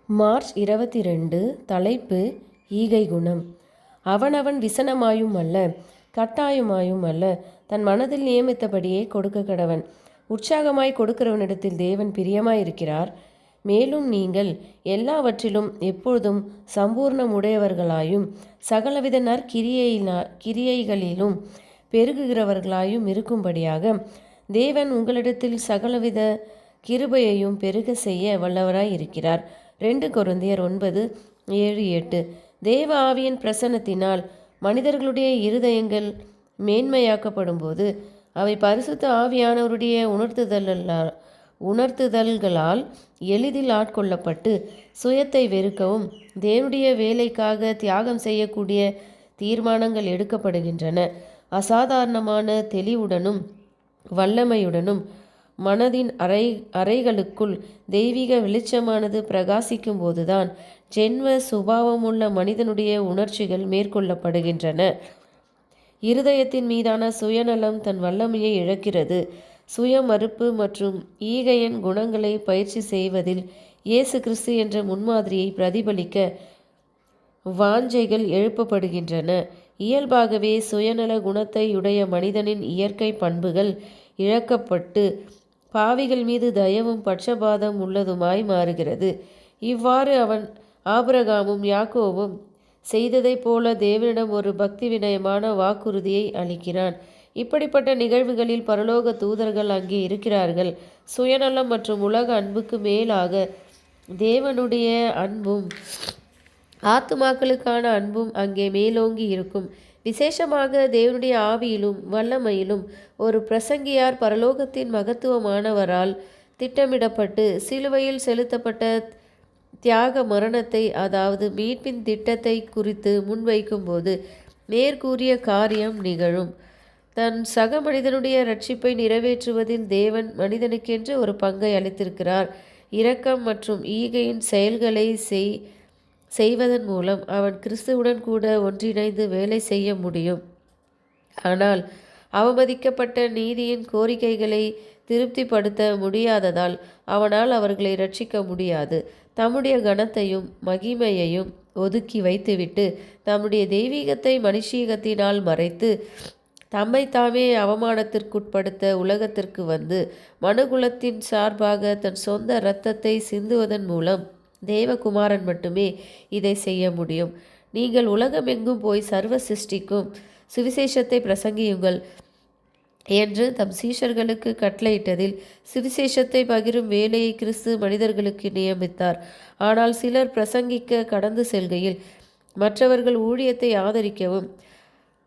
March 22. தலைப்பு ஈகை குணம். அவனவன் விசனமாயும் அல்ல, கட்டாயமாயும் அல்ல, தன் மனதில் நியமித்தபடியே கொடுக்க கடவன். உற்சாகமாய் கொடுக்கிறவனிடத்தில் தேவன் பிரியமாயிருக்கிறார். மேலும் நீங்கள் எல்லாவற்றிலும் எப்பொழுதும் சம்பூர்ணமுடையவர்களாயும் சகலவித கிரியைகளிலும் பெருகுகிறவர்களாயும் இருக்கும்படியாக தேவன் உங்களிடத்தில் சகலவித கிருபையையும் பெருக செய்ய வல்லவராய் இருக்கிறார். 2 கொரிந்தியர் 9:7-8. தேவ ஆவியின் பிரசன்னத்தினால் மனிதர்களுடைய இருதயங்கள் மேன்மையாக்கப்படும் போது அவை பரிசுத்த ஆவியானவருடைய உணர்த்துதல்களால் எளிதில் ஆட்கொள்ளப்பட்டு சுயத்தை வெறுக்கவும் தேவனுடைய வேலைக்காக தியாகம் செய்யக்கூடிய தீர்மானங்கள் எடுக்கப்படுகின்றன. அசாதாரணமான தெளிவுடனும் வல்லமையுடனும் மனதின் அறைகளுக்குள் தெய்வீக வெளிச்சமானது பிரகாசிக்கும் போதுதான் ஜென்ம சுபாவமுள்ள மனிதனுடைய உணர்ச்சிகள் மேற்கொள்ளப்படுகின்றன. இருதயத்தின் மீதான சுயநலம் தன் வல்லமையை இழக்கிறது. சுய மறுப்பு மற்றும் ஈகையின் குணங்களை பயிற்சி செய்வதில் இயேசு கிறிஸ்து என்ற முன்மாதிரியை பிரதிபலிக்க வாஞ்சைகள் எழுப்பப்படுகின்றன. இயல்பாகவே சுயநல குணத்தை உடைய மனிதனின் இயற்கை பண்புகள் இழக்கப்பட்டு பாவிகள் மீது தயவும் பட்சபாதம் உள்ளதுமாய் மாறுகிறது. இவ்வாறு அவன் ஆபிரகாமும் யாக்கோவும் செய்ததைப் போல தேவனிடம் ஒரு பக்தி வினயமான வாக்குறுதியை அளிக்கிறான். இப்படிப்பட்ட நிகழ்வுகளில் பரலோக தூதர்கள் அங்கே இருக்கிறார்கள். சுயநலம் மற்றும் உலக அன்புக்கு மேலாக தேவனுடைய அன்பும் ஆத்துமாக்களுக்கான அன்பும் அங்கே மேலோங்கி இருக்கும். விசேஷமாக தேவனுடைய ஆவியிலும் வல்லமையிலும் ஒரு பிரசங்கியார் பரலோகத்தின் மகத்துவமானவரால் திட்டமிடப்பட்டு சிலுவையில் செலுத்தப்பட்ட தியாக மரணத்தை, அதாவது மீட்பின் திட்டத்தை குறித்து முன்வைக்கும்போது மேற்கூறிய காரியம் நிகழும். தன் சக மனிதனுடைய இரட்சிப்பை நிறைவேற்றுவதில் தேவன் மனிதனுக்கென்று ஒரு பங்கை அளித்திருக்கிறார். இரக்கம் மற்றும் ஈகையின் செயல்களை செய்வதன் மூலம் அவன் கிறிஸ்துவுடன் கூட ஒன்றிணைந்து வேலை செய்ய முடியும். ஆனால் அவமதிக்கப்பட்ட நீதியின் கோரிக்கைகளை திருப்திப்படுத்த முடியாததால் அவனால் அவர்களை இரட்சிக்க முடியாது. தம்முடைய கனத்தையும் மகிமையையும் ஒதுக்கி வைத்துவிட்டு தம்முடைய தெய்வீகத்தை மனுஷீகத்தினால் மறைத்து தம்மை தாமே அவமானத்திற்குட்படுத்த உலகத்திற்கு வந்து மனுகுலத்தின் சார்பாக தன் சொந்த இரத்தத்தை சிந்துவதன் மூலம் தேவகுமாரன் மட்டுமே இதை செய்ய முடியும். நீங்கள் உலகமெங்கும் போய் சர்வ சிருஷ்டிக்கும் சுவிசேஷத்தை பிரசங்கியுங்கள் என்று தம் சீஷர்களுக்கு கட்டளையிட்டதில் சுவிசேஷத்தை பகிரும் வேலையை கிறிஸ்து மனிதர்களுக்கு நியமித்தார். ஆனால் சிலர் பிரசங்கிக்க கடந்து செல்கையில் மற்றவர்கள் ஊழியத்தை ஆதரிக்கவும்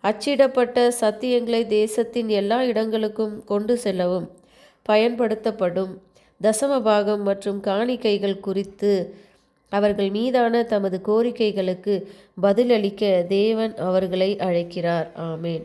அச்சிடப்பட்ட சத்தியங்களை தேசத்தின் எல்லா இடங்களுக்கும் கொண்டு செல்லவும் பயன்படுத்தப்படும் தசமபாகம் மற்றும் காணிக்கைகள் குறித்து அவர்கள் மீதான தமது கோரிக்கைகளுக்கு பதிலளிக்க தேவன் அவர்களை அழைக்கிறார். ஆமேன்.